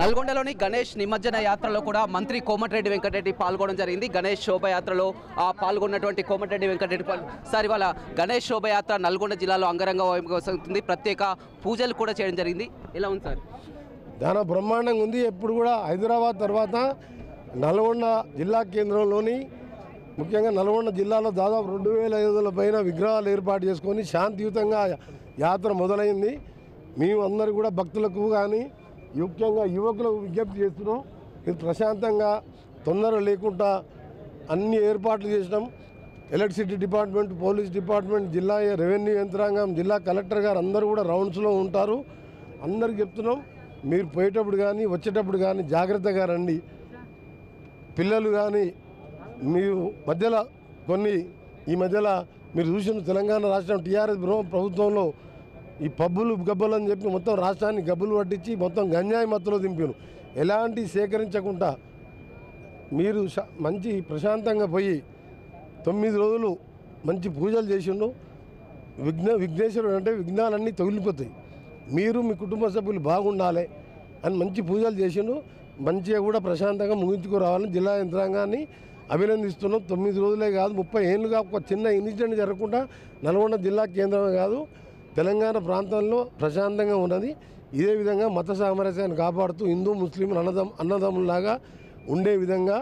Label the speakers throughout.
Speaker 1: నల్గొండలోని గణేష్ నిమజ్జన యాత్రలో కూడా మంత్రి కోమటిరెడ్డి వెంకటరెడ్డి పాల్గొనడం జరిగింది. గణేష్ శోభయాత్రలో పాల్గొన్నటువంటి కోమటిరెడ్డి వెంకటరెడ్డి సార్ ఇవాళ గణేష్ శోభయాత్ర నల్గొండ జిల్లాలో అంగరంగ వైభవంగా ప్రత్యేక పూజలు కూడా చేయడం జరిగింది. ఎలా ఉంది సార్?
Speaker 2: చాలా బ్రహ్మాండంగా ఉంది. ఎప్పుడు కూడా హైదరాబాద్ తర్వాత నల్గొండ జిల్లా కేంద్రంలోని ముఖ్యంగా నల్గొండ జిల్లాలో దాదాపు 2500 పైన విగ్రహాలు ఏర్పాటు చేసుకొని శాంతియుతంగా యాత్ర మొదలైంది. మేము అందరూ కూడా భక్తులకు కానీ ముఖ్యంగా యువకులకు విజ్ఞప్తి చేస్తున్నాం. ఇది ప్రశాంతంగా తొందర లేకుండా అన్ని ఏర్పాట్లు చేసినాం. ఎలక్ట్రిసిటీ డిపార్ట్మెంట్, పోలీస్ డిపార్ట్మెంట్, జిల్లా రెవెన్యూ యంత్రాంగం, జిల్లా కలెక్టర్ గారు అందరూ కూడా రౌండ్స్లో ఉంటారు. అందరికి చెప్తున్నాం, మీరు పోయేటప్పుడు కానీ వచ్చేటప్పుడు కానీ జాగ్రత్తగా రండి. పిల్లలు కానీ మీరు మధ్యలో ఈ మధ్యలో మీరు చూసిన తెలంగాణ రాష్ట్రం టీఆర్ఎస్ ప్రభుత్వంలో ఈ పబ్బులు గబ్బులు అని చెప్పి మొత్తం రాష్ట్రాన్ని గబ్బులు పట్టించి మొత్తం గంజాయి మత్తులో దింపారు. ఎలాంటి సేకరించకుండా మీరు మంచి ప్రశాంతంగా పోయి 9 రోజులు మంచి పూజలు చేసిండు. విఘ్నేశ్వరుడు అంటే విఘ్నాలన్నీ తొలిపోతాయి. మీరు మీ కుటుంబ సభ్యులు బాగుండాలి అని మంచి పూజలు చేసిండు. మంచిగా కూడా ప్రశాంతంగా ముగించుకురావాలని జిల్లా యంత్రాంగాన్ని అభినందిస్తున్నాం. 9 రోజులే కాదు 30 ఏళ్ళుగా ఒక చిన్న ఇన్సిడెంట్ జరగకుండా నల్గొండ జిల్లా కేంద్రమే కాదు తెలంగాణ ప్రాంతంలో ప్రశాంతంగా ఉన్నది. ఇదే విధంగా మత సామరస్యాన్ని కాపాడుతూ హిందూ ముస్లిం అన్నదమ్ములాగా ఉండే విధంగా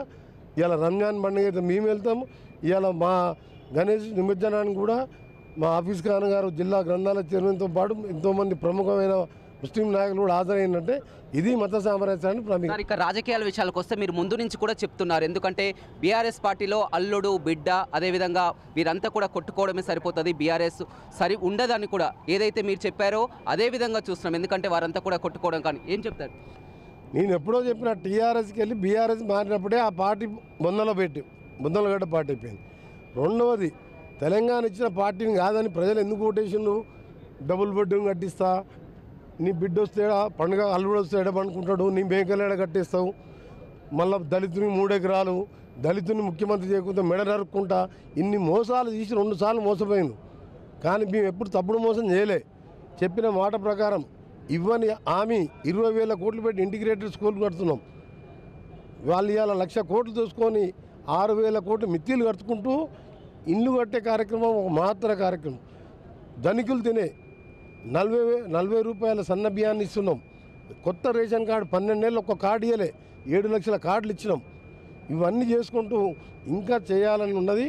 Speaker 2: ఇవాళ రంజాన్ పండుగ అయితే మేము వెళ్తాము. ఇవాళ మా గణేష్ నిమజ్జనానికి కూడా మా ఆఫీస్ ఖాన్ గారు జిల్లా గ్రంథాలయ చైర్మన్తో పాటు ఎంతోమంది ప్రముఖమైన ముస్లిం నాయకులు కూడా హాజరైనట్టే ఇది మత సామరస్యాన్ని ప్రముఖ.
Speaker 1: ఇక రాజకీయాల విషయాలకు వస్తే మీరు ముందు నుంచి కూడా చెప్తున్నారు, ఎందుకంటే బీఆర్ఎస్ పార్టీలో అల్లుడు బిడ్డ అదేవిధంగా వీరంతా కూడా కొట్టుకోవడమే సరిపోతుంది, బీఆర్ఎస్ సరి ఉండదని కూడా ఏదైతే మీరు చెప్పారో అదే విధంగా చూస్తున్నాం. ఎందుకంటే వారంతా కూడా కొట్టుకోవడం కానీ ఏం చెప్తారు?
Speaker 2: నేను ఎప్పుడో చెప్పిన టీఆర్ఎస్కి వెళ్ళి బీఆర్ఎస్ మారినప్పుడే ఆ పార్టీ బొందలగడ్డ పార్టీ అయిపోయింది. రెండవది తెలంగాణ ఇచ్చిన పార్టీని కాదని ప్రజలు ఎందుకు ఓటేసిండు? డబుల్ బెడ్రూమ్ కట్టిస్తా, నీ బిడ్డ వస్తే పండుగ అల్లుడు వస్తే ఎడబనుకుంటాడు, నీ మేకలు ఎడ కట్టేస్తావు, మళ్ళీ దళితుని 3 ఎకరాలు, దళితుని ముఖ్యమంత్రి చేయకుండా మెడ నరుక్కుంటా, ఇన్ని మోసాలు తీసి 2 సార్లు మోసపోయాను. కానీ మేము ఎప్పుడు తప్పుడు మోసం చేయలే. చెప్పిన మాట ప్రకారం ఇవ్వని హామీ 20,000 కోట్లు పెట్టి ఇంటిగ్రేటెడ్ స్కూల్ కడుతున్నాం. వాళ్ళు ఇవాళ 1,00,000 కోట్లు చూసుకొని 6,000 కోట్లు మిత్తిలు కట్టుకుంటూ ఇల్లు కట్టే కార్యక్రమం ఒక మహత్తర కార్యక్రమం. ధనికులు తినే 40 రూపాయల సన్న బియ్యాన్ని ఇస్తున్నాం. కొత్త రేషన్ కార్డు 12 ఏళ్ళు ఒక్క కార్డు ఇవ్వలే, 7 లక్షల కార్డులు ఇచ్చినాం. ఇవన్నీ చేసుకుంటూ ఇంకా చేయాలని ఉన్నది.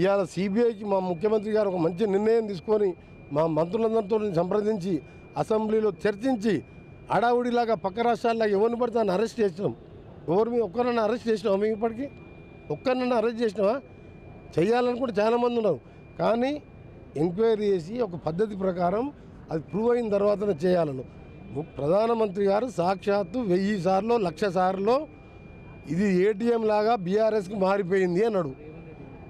Speaker 2: ఇవాళ సిబిఐకి మా ముఖ్యమంత్రి గారు ఒక మంచి నిర్ణయం తీసుకొని మా మంత్రులందరితో సంప్రదించి అసెంబ్లీలో చర్చించి అడావుడిలాగా పక్క రాష్ట్రాల్లో ఎవరిని పడితే అని అరెస్ట్ చేసినాం. ఒక్కరన్నా అరెస్ట్ చేసినావా? మేము ఇప్పటికీ ఒక్కరినన్నా అరెస్ట్ చేసినావా? చేయాలనుకుంటే చాలామంది ఉన్నారు. కానీ ఎంక్వైరీ చేసి ఒక పద్ధతి ప్రకారం అది ప్రూవ్ అయిన తర్వాతనే చేయాలను. ప్రధానమంత్రి గారు సాక్షాత్తు 1000 సార్లు 1,00,000 సార్లు ఇది ఏటీఎం లాగా బీఆర్ఎస్కి మారిపోయింది అన్నాడు.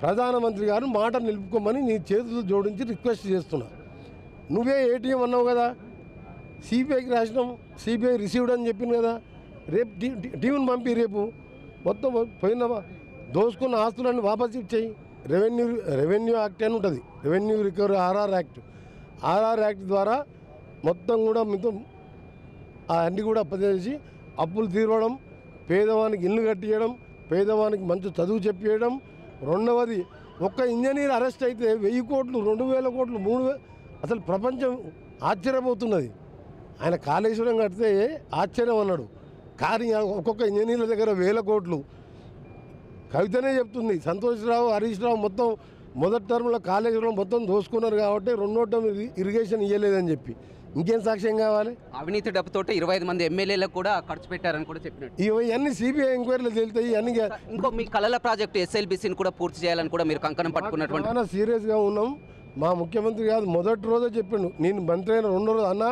Speaker 2: ప్రధానమంత్రి గారు మాట నిలుపుకోమని నీ చేతులు జోడించి రిక్వెస్ట్ చేస్తున్నా. నువ్వే ఏటీఎం అన్నావు కదా, సిబిఐకి రాసినాం, సిబిఐ రిసీవ్డ్ అని చెప్పింది కదా. రేపు టీవీని పంపి రేపు మొత్తం పోయిన దోసుకున్న ఆస్తులన్నీ వాపస్ ఇచ్చేయి. రెవెన్యూ యాక్ట్ అని ఉంటుంది, రెవెన్యూ రికవరీ ఆర్ఆర్ యాక్ట్ ద్వారా మొత్తం కూడా మీతో అన్నీ కూడా అప్పచేసి అప్పులు తీరవడం, పేదవానికి ఇల్లు కట్టియడం, పేదవానికి మంచి చదువు చెప్పేయడం. రెండవది ఒక్క ఇంజనీర్ అరెస్ట్ అయితే 1000 కోట్లు 2,000 కోట్లు 3,000 అసలు ప్రపంచం ఆశ్చర్యపోతున్నది. ఆయన కాళేశ్వరం కడితే ఆశ్చర్యం అన్నాడు, కానీ ఒక్కొక్క ఇంజనీర్ల దగ్గర 1000 కోట్లు. కవితనే చెప్తుంది, సంతోష్రావు హరీష్ రావు మొత్తం మొదటి టర్మ్లో కాళేశ్వరం మొత్తం దోసుకున్నారు కాబట్టి 2వ టర్మ్ ఇరిగేషన్ ఇవ్వలేదని చెప్పి ఇంకేం సాక్ష్యం కావాలి?
Speaker 1: అవినీతి డబ్బుతోటి 25 మంది ఎమ్మెల్యేలకు కూడా ఖర్చు పెట్టారని కూడా చెప్పినట్టు
Speaker 2: ఇవన్నీ సిబిఐ ఎంక్వైరీలు తేలుతాయి. అన్ని
Speaker 1: ఇంకో మీ కళల ప్రాజెక్టు ఎస్ఎల్బిసిని కూడా పూర్తి చేయాలని కూడా మీరు కంకణం పట్టుకున్నటువంటి
Speaker 2: చాలా సీరియస్గా ఉన్నాం. మా ముఖ్యమంత్రి కాదు మొదటి రోజే చెప్పిండు, నేను మంత్రి అయిన 2వ రోజు అన్న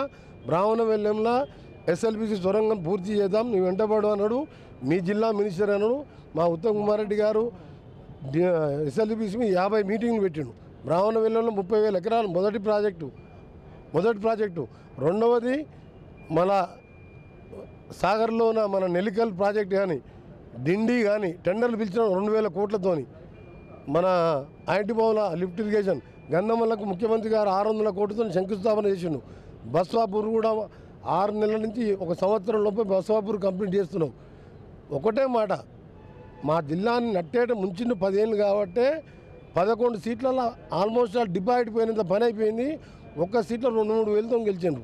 Speaker 2: బ్రాహ్మణ వెల్లంలో ఎస్ఎల్బిసి సొరంగం పూర్తి చేద్దాం, నువ్వు వెంటబడు అన్నాడు. మీ జిల్లా మినిస్టర్ అన్నాడు. మా ఉత్తమ్ కుమార్ రెడ్డి గారు ఎస్ఎల్బిసి 50 మీటింగ్లు పెట్టిండు. బ్రాహ్మణ వెల్లంలో 30,000 ఎకరాలు మొదటి ప్రాజెక్టు. రెండవది మన సాగర్లోన మన నెల్లికల్ ప్రాజెక్ట్ కానీ డిండి కానీ టెండర్లు పిలిచిన 2,000 కోట్లతోని మన ఐటీ భవన లిఫ్ట్ ఇరిగేషన్ గంధమల్లకు ముఖ్యమంత్రి గారు 600 కోట్లతో శంకుస్థాపన చేసిండు. బస్వాపూర్ కూడా 6 నెలల నుంచి 1 సంవత్సరం లోపే బసవాపూర్ కంప్లీట్ చేస్తున్నాం. ఒకటే మాట, మా జిల్లాని నట్టేట ముంచిన 10 ఏళ్ళు కాబట్టి 11 సీట్లలో ఆల్మోస్ట్ డిపాజిట్ పోయినంత పని అయిపోయింది. ఒక్క సీట్లో 2-3 వేలతో గెలిచిండ్రు.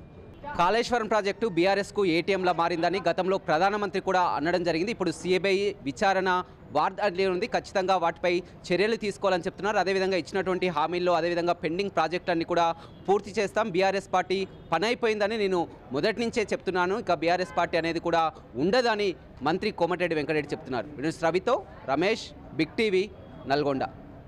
Speaker 1: కాళేశ్వరం ప్రాజెక్టు బీఆర్ఎస్కు ఏటీఎంలా మారిందని గతంలో ప్రధానమంత్రి కూడా అనడం జరిగింది. ఇప్పుడు సిబిఐ విచారణ వార్తలే ఉంది, ఖచ్చితంగా వాటిపై చర్యలు తీసుకోవాలని చెప్తున్నారు. అదేవిధంగా ఇచ్చినటువంటి హామీల్లో అదేవిధంగా పెండింగ్ ప్రాజెక్టులన్నీ కూడా పూర్తి చేస్తాం. బీఆర్ఎస్ పార్టీ పని అయిపోయిందని నేను మొదటి నుంచే చెప్తున్నాను, ఇక బీఆర్ఎస్ పార్టీ అనేది కూడా ఉండదని మంత్రి కోమటిరెడ్డి వెంకటరెడ్డి చెప్తున్నారు. రవితో రమేష్, బిగ్ టీవీ, నల్గొండ.